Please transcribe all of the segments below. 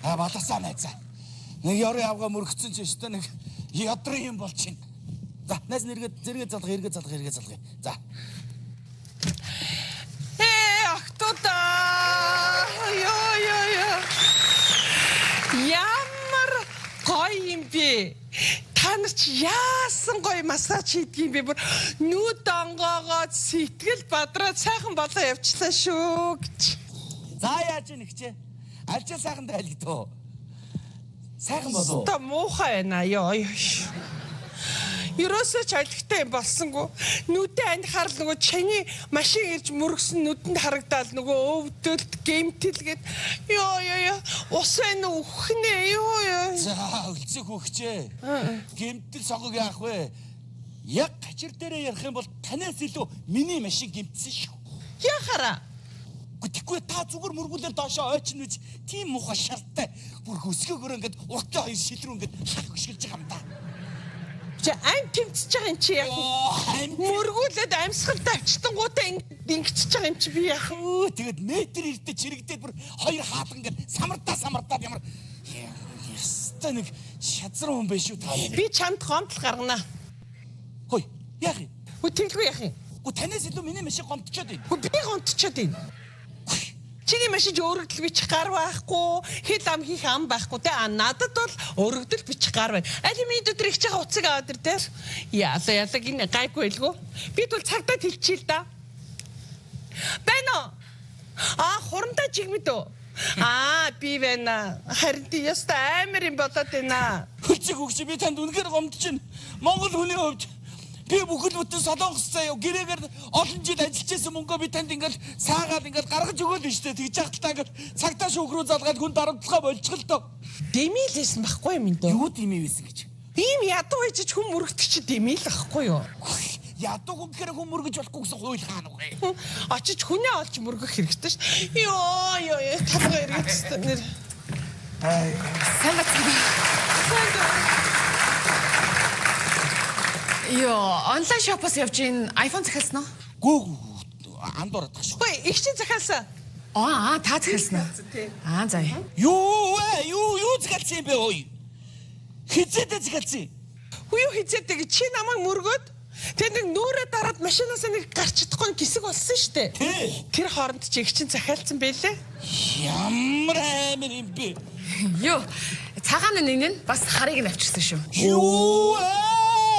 Баласаа найзаа. Нэг ёрын авгаа мөргөцсөн ч өстө нэг ядрын юм болчихно. За, найз зэрэг залгая. За. Охтуудаа. Ямар гоё юм бэ? Та нар ч яасан гоё массаж хийдэг юм бэ? Бүр нүд онгоогоод сэтгэл бадраад сайхан болоо явчлаа шүү гэж. За яаж нэгчээ? Альчаа сайхан дайлгдөө. Сайхан болов. Та муухай байна ёо. Ерөөсөө ч айлгтай юм болсонгүй. Нүдээ анхаарал нөгөө чаний машин ирж мөргсөн нүдэнд харагдаад нөгөө өвдөлт гэмтэлгээд ёо ус энэ үхнэ ёо. За өлцөх үхчээ. Гэмтэл сонгог яах вэ? Яг гачир дээрээ ярих юм бол танаас илүү миний машин гэмтсэн шүү. Яхара. Гэхдээ та зүгээр мөргүүлээд доошоо ойчин үз. Тийм муухай шалттай. Бүр хөсгөөгөр ингээд уртаа хоёр шилрүү ингээд хөшгөлж байгаа юм да. Чи ам тэмцэж байгаа юм чи яах вэ? Мөргүүлээд амьсгалтай авчтангуудаа ингэчихэж байгаа юм чи би яах вэ? Тэгээд метр ирдэ чирэгдээд бүр хоёр хаалган ингээд самардаа ямар яста нэг шазар хүн биш үү та. Би чамд гомдол гаргана. Хөөе, яах юм? Тэнглгүй яах юм? Танаас илүү миний машин гомдчиход байна. Би гомдчиход байна. Чиний машин өөрөгдөл бичих гар байхгүй, хэл ам хийх ам байхгүй те. Надад бол өөрөгдөл бичих гар байна. Алимид өдөр их чага уцаг аваад ир те. Яалаа гинэ гайгүй байлгүй. Бид бол цагдаа хэлчихээ л да. Байна уу? Хурамдаа жигмэд үү? Би байна. Харин тий яста амар юм болоод байна. Хүчиг өгч би танд үнэхээр гомдож байна. Монгол хүний хувьд би бүхэл бүтэн солонгос заяа гэрээгээр олон жил ажиллаж байсан мөнгөө би танд ингээд саагаад ингээд гаргаж өгөөл нь штэ. Тэгж яхалтаа ингээд цагдаа шүүх рүү залгаад хүн дарамтлага болчихл тоо. Дэмийлсэн байхгүй юм дөө. Юу дэмийлсэн гэж? Ийм ядуу хийж хүн мөрөгдөг чи дэмийл ахгүй юу? Ядуу хүн гэхээр хүн мөргөж болохгүй гэсэн хууль хаана вэ? Очиж хүнээ олж мөргөх хэрэгтэй ш. Ёо талгаа эргэцтэй нэр. Сайн бацгаа. Онлайн шопоос явж ийн iPhone захиалсан уу? Гүү анд ороод тах шүү. Хөөе, их чи захиалсан. Та захиалсан уу? За. Юу захиалсан бэ ой? Хизээдээ захиалсан. Юу хизээдээ чи намайг мөргөөд тэр нэг нүрээ дараад машинаас нэг гарч чадахгүй гисэг болсон штэ. Тэр хооронд чи их чин захиалсан байлээ. Ямар амар юм бэ? Цагаан нэг нь бас харыг нь авчирсан шүү.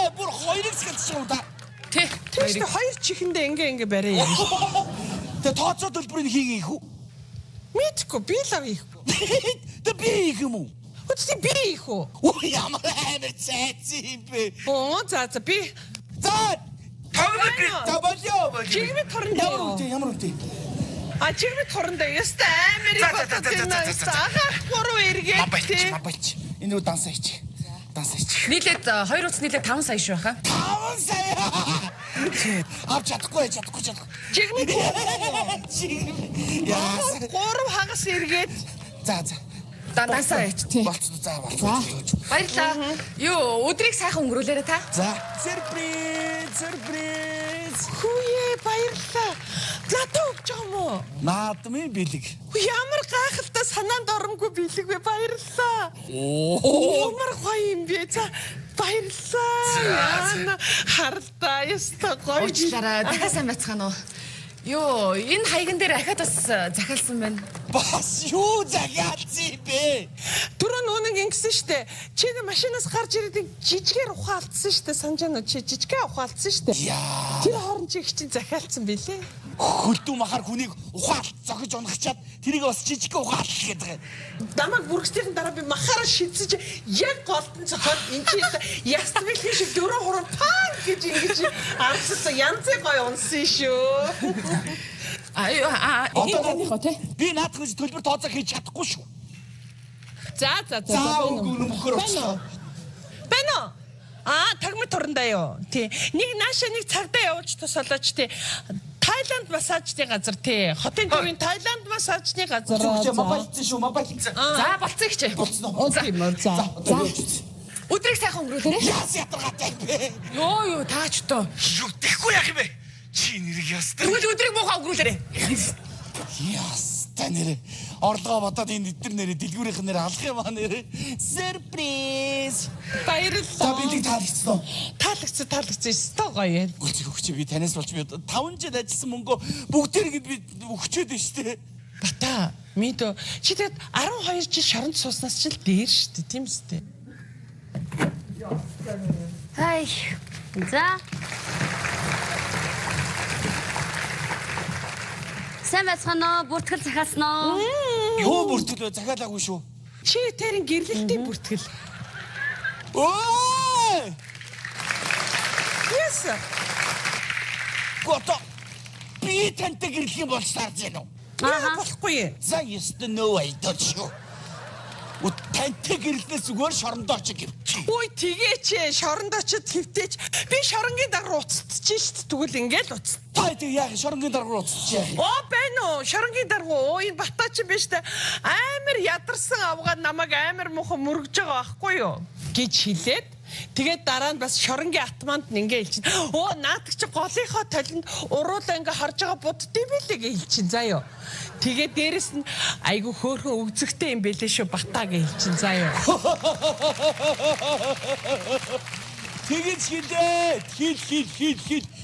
Бүр хоёрыг захиалсан уу та? Тэгэж хоёр чихэндээ ингээ барай юм. Тэ тооцоо төлбөрийг хийх үү? Мэдгүй би л хийхгүй. Тэ би хийх юм уу? Үгүй би хийх үү? Ямар амар цайцсан юм бэ? За би. За болоо. Чигмэд хорондоо. Ямар үнтэй? Чигмэд хорондоо яста амар юм байна. Цагаах гурав эргээд. Мабач. Энэ үү дансаа хийчих. Нийлээд 2 уц нийлээд 5 сая шүү хаа. 5 сая. Авч чадахгүй. Чигмэд. Гурав хагас эргээд. За. Дансаа ич тий. Болцоо. Баярлаа. Өдрийг сайхан өнгөрүүлээрэй та. За. Сюрприз. Хүүе баярлаа. Надад өгч байгаа юм уу? Наадмын бэлэг. Ямар гайхалтай санаанд оромгүй бэлэг вэ? Баярлаа. Ямар гоё юм бэ? За баярлаа. Хардаа яста гоё. Уучлаарай. Дахиад сайн байцгаана уу? Энэ хаяган дээр ахаад бас захиалсан байна. Бас юу захиалсан бэ? Түрүү нүг ингэсэн штэ. Чи машинаас гарч ирээд жижигээр ухаалтсан штэ. Санжаана чи жижигээ ухаалтсан штэ. Тэр хооронд чи их чинь захиалсан билээ. Хөлдөө махаар хүнийг ухаалт зохиж унахчаад тэрийг бас жижигээ ухаалт гэдэг. Дамаг бүргсдийн дараа би махаараа шидсэж яг голтон цохоод энэ чи ястмил шиг 4 пан гэж ингэж арцсан янзын гоё унсан шүү. Одоо тий. Би наадах гэж төлбөр тооцоо хийж чадахгүй шүү. За. Байна. Тагмад торндоо юу. Тий. Нэг наашаа нэг цагдаа явуулж тусалаач тий. Тайланд массажны газар тий. Хотын төвийн Тайланд массажны газар. Мабалцсан шүү. За болцсон их чи. За. Өдрийг сайхан өнгөрүүлээрэй. Яс ятаргатай бэ? Таач тоо. Шүтгэхгүй яах юм бэ? Чи нэрийг ястаа. Тэгвэл өдрийг муухай өнгөрүүлээрэй. Яст. та нэрээ. Орлогоо бодоод энэ эдгээр нэрээ дэлгүүрийнх нэрээ алах юм аа нэрээ. Сюрприз. Баярлалаа. За бидийг таалагдсан уу? Таалагдсан өстой гоё юм. Гүлцэг өгч би танаас болж би 5 жил ажилласан мөнгө бүгдээрээ би өгчөөд байна шүү дээ. Бата, мэдөө. Чи тэгээд 12 жил шоронд сууснаас ч л дээр шүү дээ, тийм үстэй. Хай. За. Сайн байцгаана уу? Бүртгэл захиалсан уу? Юу бүртгэл вэ? Захиалаагүй шүү. Чи тэрийн гэрлэлтийн бүртгэл. Ой! Yes. Гото. Би тантай гэрлэх юм болж таарч байна уу? Болохгүй. За ёстой нөө айдол шүү. Тантай гэрлээс зүгээр шорондоо очиж гэвчих. Ой тэгээч шоронд очиж хэвтээч. Би шоронгийн дагуу уцтж шít. Тэгвэл ингээл уцт. Та тэг яах шоронгийн дагуу уцчих. Оо байна уу? Шоронгийн дагуу энэ батаа чи биш тэ. Амар ядарсан авгаад намайг амар мухан мөргөж байгаа байхгүй юу? Гэж хэлээд тэгээд дараа нь бас шоронгийн атманд ингээ хэлчин. Оо наадаг чи голынхоо толинд уруулаа ингээ харж байгаа буддсан билээ гэж хэлчин заяа. Тэгээд дээрэс нь айгу хөөхөн өгзөгтэй юм бэлээ шүү батаа гэж хэлчин заяа. Тэгэж хэлээ.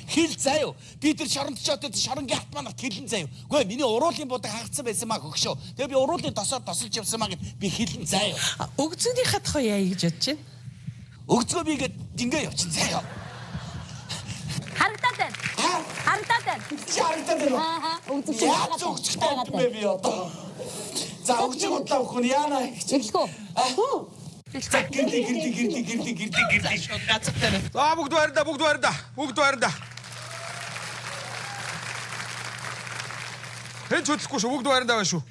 Хил заяа. Би тэр шоронд чотод шоронгийн атманд хэлэн заяа. Үгүй миний уруулын будаг хагцсан байсан маа хөгшөө. Тэгээд би уруулын тосоод тосолж явсан маа гэд би хэлэн заяа. Өгзөний хатах яа гэж бодож байна. Өгцгөө би ингээд ингээ явчихсан заяа. Харагдаад байна. Харагдаад байна. Чи харагдаад байна уу? Аа, өгцөж Яаж өгчтэй юм би одоо. За өгч удлаа өгөх нь яана. Эглэхүү. За гэрди. За бүгд байранда. Хэн ч хөдлөхгүй шүү, бүгд байранда байна шүү.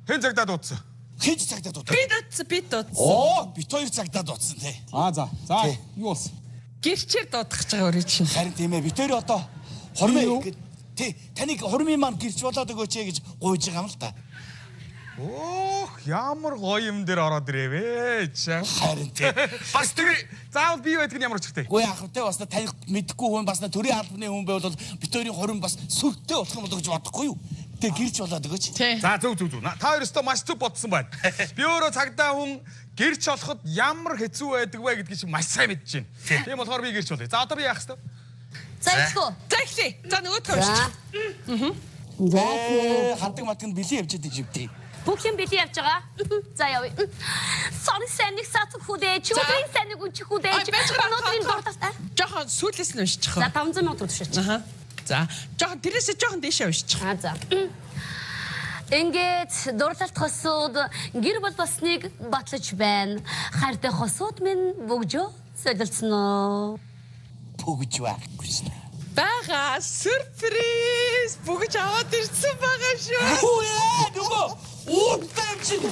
Хэн цагтаа дуудсан? Хийж цагтаа дуудсан. Би дуудсан. Оо, бит хоёр цагтаа дуудсан тий. За. Юу болсон? Гэрчээр дуудах гэж байгаа өрөө чинь. Харин тийм ээ, бит хоёр одоо хормоо гэдэг. Тий, таныг хормын маань гэрч болоод өгөөч гэж гуйж байгаа юм л та. Оох, ямар гоё юм дээр ороод ирээвэ. Харин тий. Бас тэр заавал бий байдаг нь ямар ч ихтэй. Гүй яах вэ? Бас таних мэдхгүй хүн бас төрийн албаны хүн байвал бит хоёрын хорин бас сүртэй болох юм болоо гэж бодохгүй юу? Тэг гэрч болоод өгөөч. За зөв. Та хоёр өстөө маш зөв бодсон байна. Би өөрөө цагдаа хүн гэрч олоход ямар хэцүү байдаг вэ гэдгийг чинь маш сайн мэдэж байна. Тийм болохоор би гэрч болъё. За одоо би яах вэ? За эглэхүү. За эхлэе. За нөгөө төвш. Хатдаг матганд бэлэн явж байдаг шивтэй. Бүх юм бэлэн явж байгаа. За явъя. Сонь сэнийг сацх хүдээч, өдрийн сэнийг үчих хүдээч. Өнөөдрийн дуртастаа. Жохон сүүлээс нь уншчих. За 500 мянга төгрөг шиж. За жохон тэрээсээ жохон дээшээ уншчих. За. Ингээд дурлалт хосууд гэр бол басныг батлаж байна. Хайртай хосууд минь бөгжөө солилцсон уу? Бөгж байхгүй шээ. Бага сюрприз бүгж аваад ирсэн байгаа шүү. Үе нөгөө уутай юм чинь.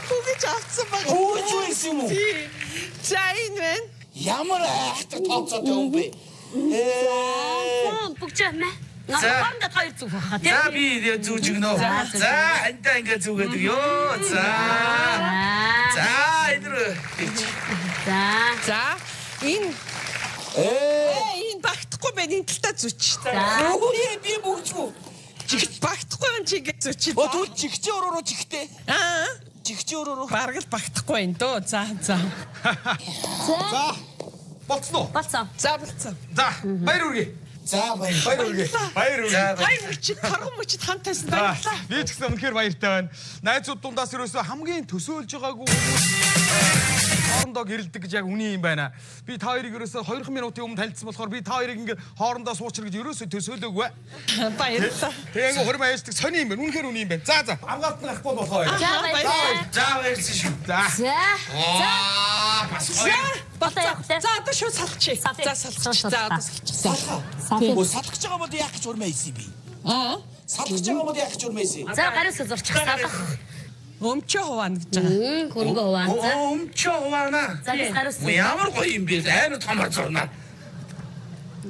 Бүгж авсан байгаа. Ууж байсан юм уу? За энэ байна. Ямар айхтар тооцоод юм бэ? Бөгжөө мэ. Хоорондоо хоёр зүг баха тийм. За би зүүж өгнө. За антаа ингээ зүгээд ёо. За энэ. За энэ энэ багтахгүй байна. Энэ талтаа зүч. Үе би бүгжгүй. Багтахгүй юм чи гэж зүч. Оо түл чихчээ өрөөрөө чихтэй. Чихчээ өрөөрөө. Бараг л багтахгүй байна дөө. За. За. Болцсон уу? Болцсон. За болцсон. За, баяр үргээ. За баяр үргээ. Ай мөчид харган мөчид хамтайсан баярлалаа. Би ч гэсэн үнэхээр баяртай байна. Найзууд дундаас ерөөсөө хамгийн төсөөлж байгаагүй хоорондоо гэрэлдэг гэж яг үний юм байна. Би та хоёрыг ерөөсөө 2 минутын өмнө танилцсан болохоор би та хоёрыг ингээд хоорондоо суучир гэж ерөөсөө төсөөлөөгүй. Баярлалаа. Тэгээ ингээд хормоо яждаг сони юм байна. Үнэхээр үний юм байна. За. Амгаалт нь ахгүй болохоо. За баярлалаа. За баярсан шүү. За. Бас гоё. Бата явах те. За одоо шууд салчих. За салчих. За одоо салчих. Оо салах гэж байгаа бол яах гэж урмаа ийсэн би. Салах гэж байгаа бол яах гэж урмаа ийсэн. За гараас зурчих салах. Өмчөө хуваана гэж байгаа. Хөрөнгө хуваана. Өмчөө хуваана. За гараас. Ямар гоё юм бэ? Айна томор зурнаа.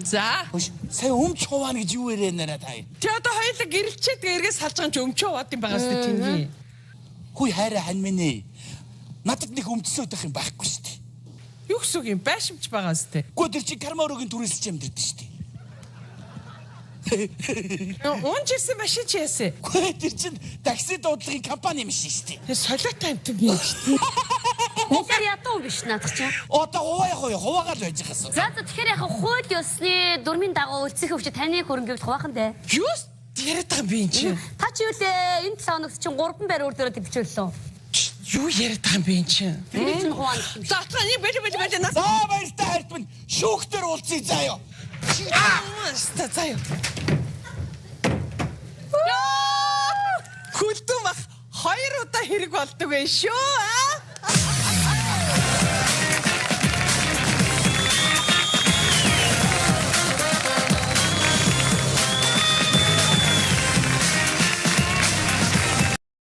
За. Сая өмч хуваана гэж юу ярэ нэрэ та. Тэ одоо хоёулаа гэрэлчээд эргээс салж байгаа юм өмчөө хаваад юм байгаа шүү дээ тэний. Хүй хайраа хань минь ээ. Надад нэг өмчсөд байх юм байхгүй шүү дээ. Юу гэсэн юм байшимч байгаа шүү дээ. Гү тэр чи кармарогийн түрээсч амьдэрдэ шүү дээ. Унж ирсэн машин чи яасан? Гэхдээ тэр чинь такси дуудлагын компани юм шиг шүү дээ. Солиотой амт би. Тэгэхээр ядуу биш наадах чинь. Одоо хуваагаад байж байгаа. За тэгэхээр яг хууль ёсны дүрмийн дагуу үлцэх өвч таны хөрөнгө гэвэл хуваахан дээ. Юу яриад байгаа юм би энэ чинь? Та чи юу лээ? Энэ 7 хоногт чинь 3 байр өөр дөрөв төвчөөллөө. Юу яриад байгаа юм би энэ чинь? Тэр чинь хуваан юм. За таны бэж нас. За баяртай хайрт минь шүүхтэр уулзъя заа юу. Заяа. Хүлдэн бах 2 удаа хэрэг болдог байх шүү.